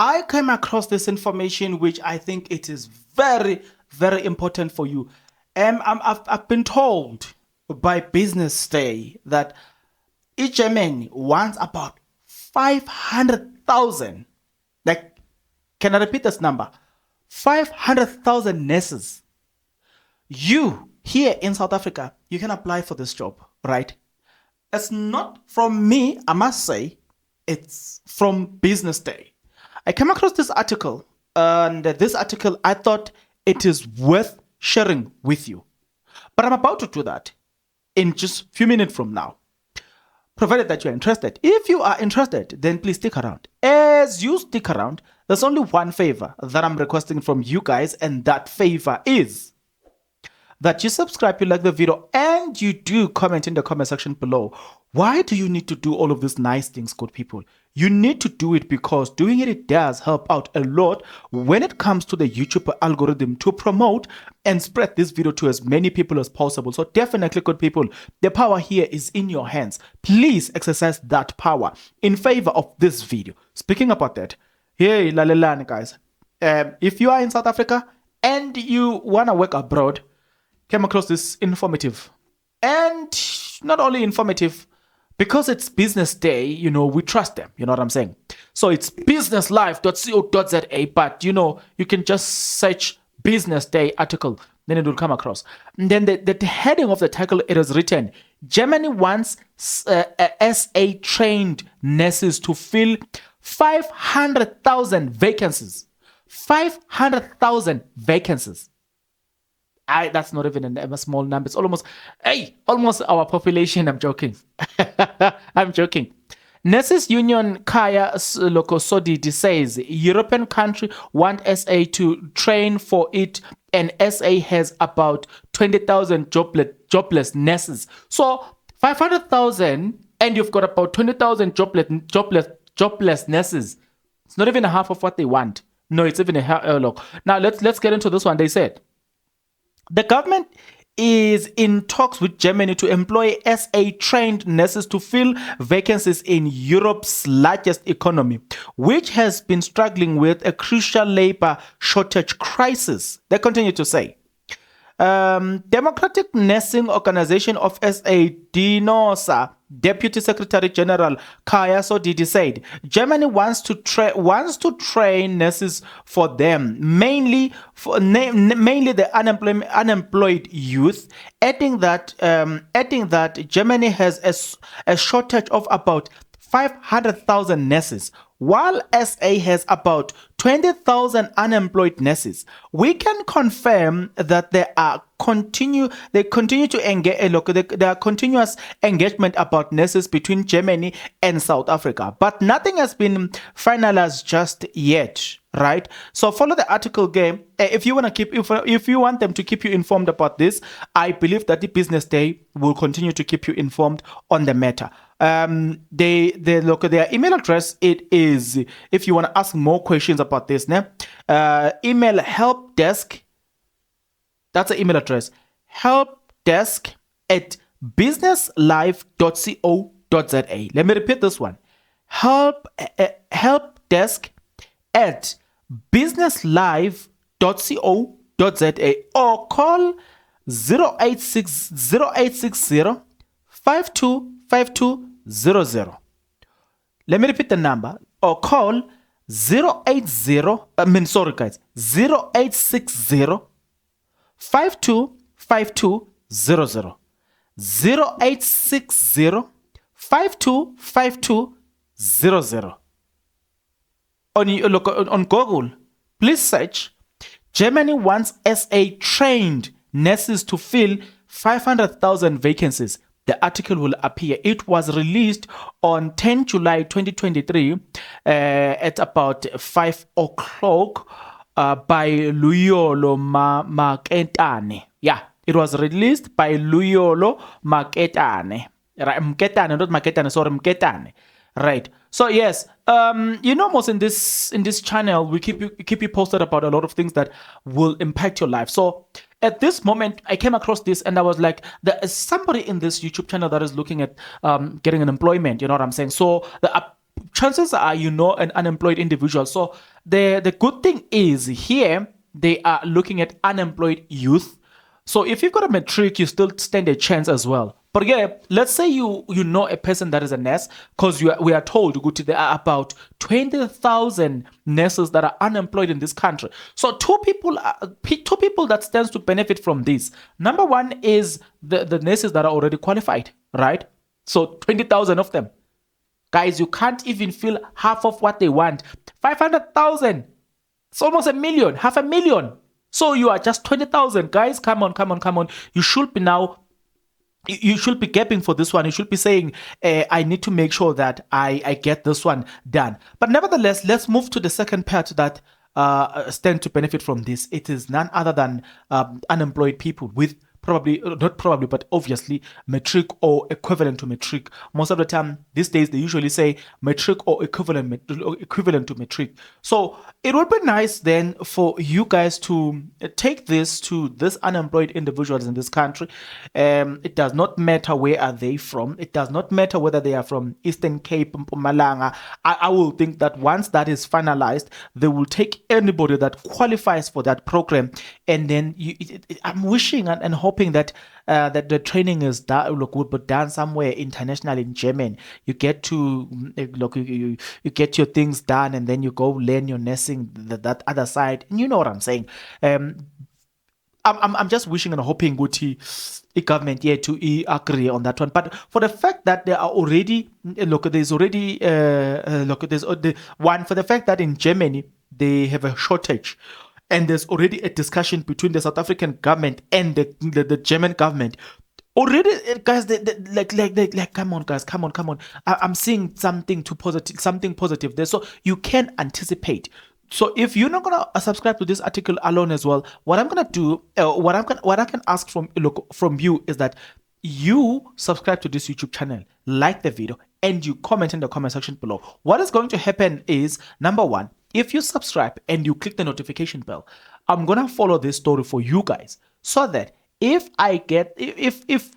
I came across this information, which I think it is very, very important for you. I've been told by Business Day that Germany wants about 500,000. Like, can I repeat this number? 500,000 nurses. You here in South Africa, you can apply for this job, right? It's not from me, I must say. It's from Business Day. I came across this article, and this article, I thought it is worth sharing with you. But I'm about to do that in just a few minutes from now, provided that you're interested. If you are interested, then please stick around. As you stick around, there's only one favor that I'm requesting from you guys, and that favor is that you subscribe, you like the video, and you do comment in the comment section below. Why do you need to do all of these nice things, good people? You need to do it because doing it does help out a lot when it comes to the YouTube algorithm to promote and spread this video to as many people as possible. So definitely, good people, the power here is in your hands. Please exercise that power in favor of this video. Speaking about that, hey, lalelani guys, if you are in South Africa and you want to work abroad, came across this informative, and not only informative, because it's Business Day, we trust them, you know what I'm saying? So it's businesslife.co.za, but you can just search Business Day article, then it will come across. And then the heading of the title, it is written, Germany wants SA trained nurses to fill 500,000 vacancies. 500,000 vacancies. That's not even a small number. It's almost our population. I'm joking. I'm joking. Nurses Union Kaya Lokosodidi says European country want SA to train for it, and SA has about 20,000 jobless nurses. So 500,000, and you've got about 20,000 jobless nurses. It's not even a half of what they want. No, it's even a look. Now let's get into this one. They said, the government is in talks with Germany to employ SA-trained nurses to fill vacancies in Europe's largest economy, which has been struggling with a crucial labor shortage crisis. They continue to say. Democratic Nursing Organization of SA, DINOSA, Deputy Secretary General Kaya Sodidi said, Germany wants to train nurses for them, mainly the unemployed youth, adding that Germany has a shortage of about 500,000 nurses, while SA has about 20,000 unemployed nurses. We can confirm that there are continuous engagement about nurses between Germany and South Africa, but nothing has been finalized just yet. Right, so follow the article game. If you want them to keep you informed about this, I believe that the Business Day will continue to keep you informed on the matter. Their email address, it is, if you want to ask more questions about this, email helpdesk. That's the email address, helpdesk@businesslife.co.za. Let me repeat this one, helpdesk at businesslive.co.za, or call 0860 525200. Let me repeat the number, or call 080 0860 525200. 0860 525200. On Google, please search Germany wants SA trained nurses to fill 500,000 vacancies. The article will appear. It was released on 10 July 2023 at about 5 o'clock by Luyolo Maketane. Yeah, it was released by Luyolo Maketane. Mketane, not Maketane, sorry, Mketane. Right. So yes, most in this channel, we keep you posted about a lot of things that will impact your life. So at this moment, I came across this and I was like, there is somebody in this YouTube channel that is looking at getting an employment. You know what I'm saying? So chances are you know an unemployed individual. So the good thing is here they are looking at unemployed youth. So if you've got a matric, you still stand a chance as well. But yeah, let's say you know a person that is a nurse, because we are told there are about 20,000 nurses that are unemployed in this country. So two people that stands to benefit from this. Number one is the nurses that are already qualified, right? So 20,000 of them. Guys, you can't even fill half of what they want. 500,000. It's almost a million, half a million. So you are just 20,000. Guys, come on. You should be gapping for this one. You should be saying, I need to make sure that I get this one done. But nevertheless, let's move to the second part that stand to benefit from this. It is none other than unemployed people with not probably, but obviously matric or equivalent to matric. Most of the time these days they usually say matric or equivalent to matric. So it would be nice then for you guys to take this to these unemployed individuals in this country. It does not matter where are they from. It does not matter whether they are from Eastern Cape, Mpumalanga. I will think that once that is finalized, they will take anybody that qualifies for that program, and then I'm wishing and hoping that that the training is would be done somewhere internationally in Germany. You get to you get your things done, and then you go learn your nursing that other side. And you know what I'm saying. I'm just wishing and hoping Guti government here to agree on that one. But for the fact that there are already there's already there's the one for the fact that in Germany they have a shortage. And there's already a discussion between the South African government and the German government. Already, guys, like, come on, guys, come on. I'm seeing something positive there. So you can anticipate. So if you're not gonna subscribe to this article alone as well, what I'm gonna do, what I can ask from you is that you subscribe to this YouTube channel, like the video, and you comment in the comment section below. What is going to happen is, number one, if you subscribe and you click the notification bell, I'm gonna follow this story for you guys, so that if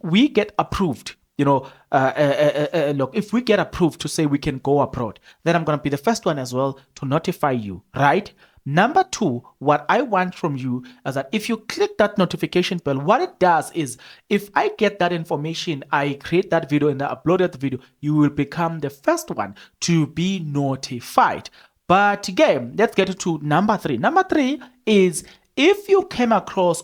we get approved, if we get approved to say we can go abroad, then I'm gonna be the first one as well to notify you, right? Number two, what I want from you is that if you click that notification bell, what it does is, if I get that information, I create that video and I upload that video, you will become the first one to be notified. But again, let's get to number three. Number three is, if you come across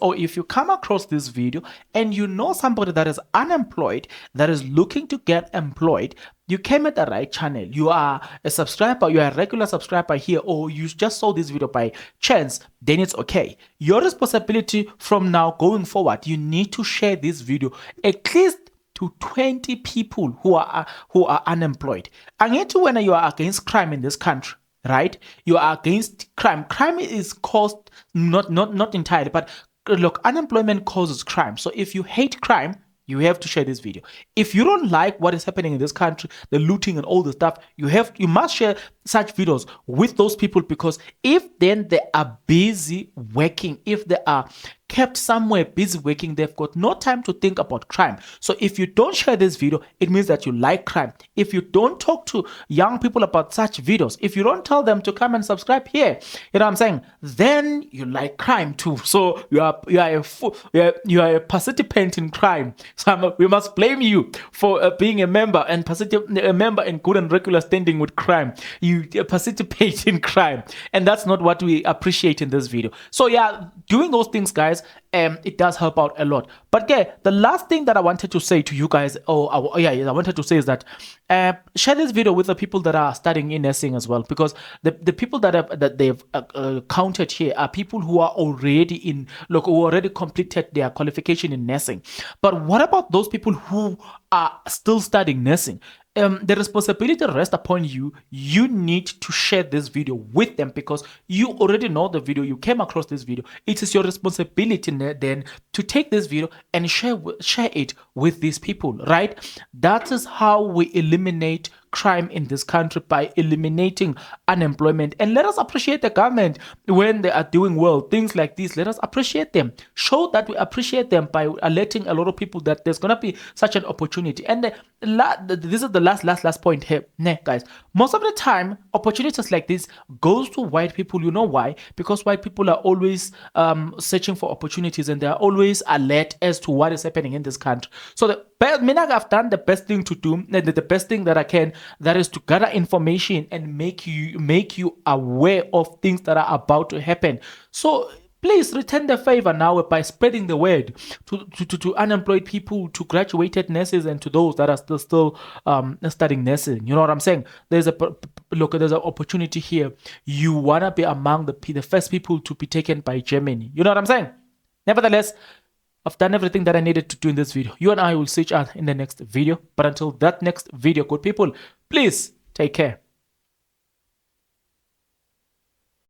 this video and you know somebody that is unemployed, that is looking to get employed, you came at the right channel. You are a subscriber, you are a regular subscriber here, or you just saw this video by chance, then it's okay. Your responsibility from now going forward, you need to share this video at least to 20 people who are unemployed. And yet, when you are against crime in this country, right? You are against crime. Crime is caused not entirely, but look, unemployment causes crime. So if you hate crime, you have to share this video. If you don't like what is happening in this country, the looting and all the stuff, you must share such videos with those people, because if then they are busy working, if they are kept somewhere busy working, they've got no time to think about crime. So if you don't share this video, it means that you like crime. If you don't talk to young people about such videos, if you don't tell them to come and subscribe here, you know what I'm saying, then you like crime too. So you are a participant in crime. So we must blame you for being a member and a member in good and regular standing with crime. You participate in crime, and that's not what we appreciate in this video. So yeah, doing those things, guys, it does help out a lot. But yeah, the last thing that I wanted to say to you guys, I wanted to say is that share this video with the people that are studying in nursing as well, because the people that they've counted here are people who are already who already completed their qualification in nursing. But what about those people who are still studying nursing? The responsibility rests upon you. You need to share this video with them, because you already know the video, you came across this video. It is your responsibility then to take this video and share it with these people, right? That is how we eliminate crime in this country by eliminating unemployment. And let us appreciate the government when they are doing well. Things like this, let us appreciate them. Show that we appreciate them by alerting a lot of people that there's going to be such an opportunity. And this is the last point here, guys. Most of the time, opportunities like this goes to white people. You know why? Because white people are always searching for opportunities, and they are always alert as to what is happening in this country. So I've done the best thing to do, the best thing that I can, that is to gather information and make you aware of things that are about to happen. So please return the favor now by spreading the word to unemployed people, to graduated nurses, and to those that are still studying nursing. You know what I'm saying? There's an opportunity here. You wanna be among the first people to be taken by Germany. You know what I'm saying? Nevertheless, I've done everything that I needed to do in this video. You and I will see each other in the next video. But until that next video, good people, please take care.